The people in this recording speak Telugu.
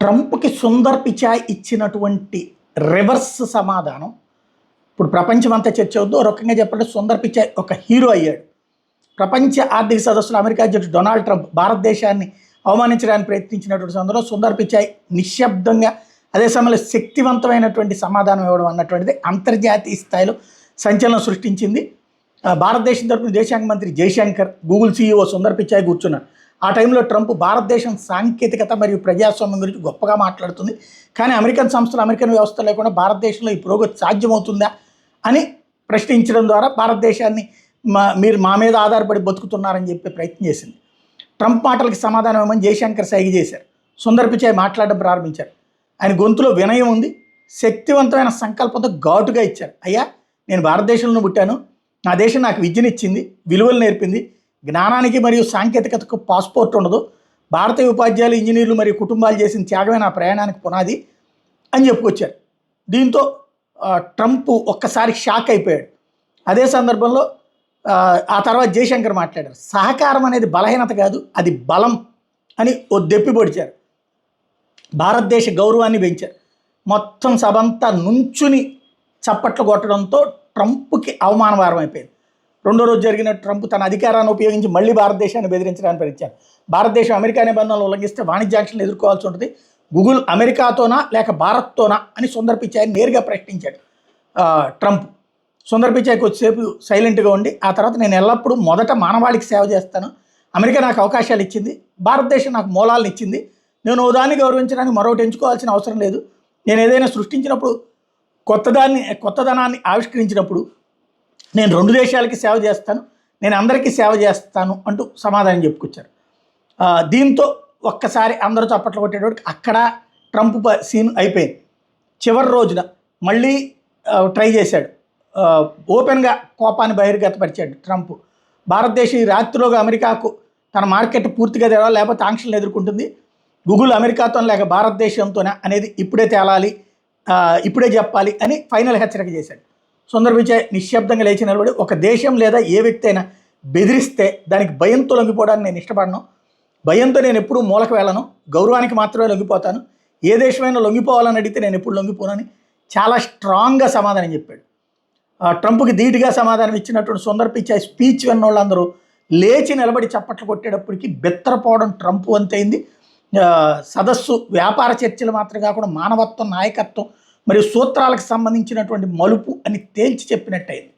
ట్రంప్కి సుందర్ పిచాయ్ ఇచ్చినటువంటి రివర్స్ సమాధానం ఇప్పుడు ప్రపంచం అంతా చర్చ అవుద్దు. ఒక రకంగా చెప్పాలంటే సుందర్ పిచాయ్ ఒక హీరో అయ్యాడు. ప్రపంచ ఆర్థిక సదస్సులో అమెరికా అధ్యక్షుడు డొనాల్డ్ ట్రంప్ భారతదేశాన్ని అవమానించడానికి ప్రయత్నించినటువంటి సందర్భంలో సుందర్ పిచాయ్ నిశ్శబ్దంగా అదే సమయంలో శక్తివంతమైనటువంటి సమాధానం ఇవ్వడం అన్నటువంటిది అంతర్జాతీయ స్థాయిలో సంచలనం సృష్టించింది. భారతదేశం తరపున విదేశాంగ మంత్రి జయశంకర్, గూగుల్ సీఈఓ సుందర్ పిచాయ్ కూర్చున్నారు. ఆ టైంలో ట్రంప్ భారతదేశం సాంకేతికత మరియు ప్రజాస్వామ్యం గురించి గొప్పగా మాట్లాడుతుంది. కానీ అమెరికన్ సంస్థలు, అమెరికన్ వ్యవస్థ లేకుండా భారతదేశంలో ఈ పురోగతి సాధ్యమవుతుందా అని ప్రశ్నించడం ద్వారా భారతదేశాన్ని మీరు మా మీద ఆధారపడి బతుకుతున్నారని చెప్పే ప్రయత్నం చేసింది. ట్రంప్ మాటలకి సమాధానం ఏమని జయశంకర్ సైగ చేశారు. సుందర్ పిచాయ్ మాట్లాడడం ప్రారంభించారు. ఆయన గొంతులో వినయం ఉంది, శక్తివంతమైన సంకల్పంతో ఘాటుగా ఇచ్చారు. అయ్యా, నేను భారతదేశంలో పుట్టాను, నా దేశం నాకు విద్యనిచ్చింది, విలువలు నేర్పింది, జ్ఞానానికి మరియు సాంకేతికతకు పాస్పోర్ట్ ఉండదు. భారతీయ ఉపాధ్యాయులు, ఇంజనీర్లు మరియు కుటుంబాలు చేసిన త్యాగమే నా ప్రయాణానికి పునాది అని చెప్పుకొచ్చారు. దీంతో ట్రంప్ ఒక్కసారి షాక్ అయిపోయాడు. అదే సందర్భంలో ఆ తర్వాత జయశంకర్ మాట్లాడారు. సహకారం అనేది బలహీనత కాదు, అది బలం అని ఓ దెప్పి పొడిచారు. భారతదేశ గౌరవాన్ని పెంచారు. మొత్తం సభంతా నుంచుని చప్పట్లు కొట్టడంతో ట్రంప్కి అవమానవారం అయిపోయింది. రెండో రోజు జరిగిన ట్రంప్ తన అధికారాన్ని ఉపయోగించి మళ్ళీ భారతదేశాన్ని బెదిరించడానికి ప్రయత్నించారు. భారతదేశం అమెరికా నిబంధనలు ఉల్లంఘిస్తే వాణిజ్య ఆంక్షలు ఎదుర్కోవాల్సి ఉంటుంది. గూగుల్ అమెరికాతోనా లేక భారత్తోనా అని సుందర్ పిచాయ్ నేరుగా ప్రశ్నించాడు ట్రంప్. సుందర్ పిచాయ్కి వచ్చేసేపు సైలెంట్గా ఉండి ఆ తర్వాత నేను ఎల్లప్పుడూ మొదట మానవాళికి సేవ చేస్తాను. అమెరికా నాకు అవకాశాలు ఇచ్చింది, భారతదేశం నాకు మూలాలను ఇచ్చింది. నేను ఓదాన్ని గౌరవించడానికి మరొకటి ఎంచుకోవాల్సిన అవసరం లేదు. నేను ఏదైనా సృష్టించినప్పుడు కొత్తదనాన్ని ఆవిష్కరించినప్పుడు నేను రెండు దేశాలకి సేవ చేస్తాను, నేను అందరికీ సేవ చేస్తాను అంటూ సమాధానం చెప్పుకొచ్చారు. దీంతో ఒక్కసారి అందరూ చప్పట్లు కొట్టేటోడికి అక్కడ ట్రంప్ సీన్ అయిపోయింది. చివరి రోజున మళ్ళీ ట్రై చేశాడు. ఓపెన్గా కోపాన్ని బహిర్గతపరిచాడు ట్రంప్. భారతదేశం ఈ రాత్రిలోగా అమెరికాకు తన మార్కెట్ పూర్తిగా తెరవాలి, లేకపోతే ఆంక్షలను ఎదుర్కొంటుంది. గూగుల్ అమెరికాతో లేక భారతదేశంతోనే అనేది ఇప్పుడే తేలాలి, ఇప్పుడే చెప్పాలి అని ఫైనల్ హెచ్చరిక చేశాడు. సుందర్ పిచాయ్ నిశ్శబ్దంగా లేచి నిలబడి, ఒక దేశం లేదా ఏ వ్యక్తి అయినా బెదిరిస్తే దానికి భయంతో లొంగిపోవడానికి నేను ఇష్టపడను. భయంతో నేను ఎప్పుడూ మూలకు వెళ్ళను, గౌరవానికి మాత్రమే లొంగిపోతాను. ఏ దేశమైనా లొంగిపోవాలని అడిగితే నేను ఎప్పుడు లొంగిపోనని చాలా స్ట్రాంగ్గా సమాధానం చెప్పాడు. ట్రంప్కి ధీటుగా సమాధానం ఇచ్చినటువంటి సుందర్ పిచాయ్ స్పీచ్ విన్న వాళ్ళందరూ లేచి నిలబడి చప్పట్లు కొట్టేటప్పటికి బెత్తరపోవడం ట్రంప్ వంతైంది. సదస్సు వ్యాపార చర్చలు మాత్రం కాకుండా మానవత్వం, నాయకత్వం మరియు సూత్రాలకు సంబంధించినటువంటి మలుపు అని తేల్చి చెప్పినట్టయింది.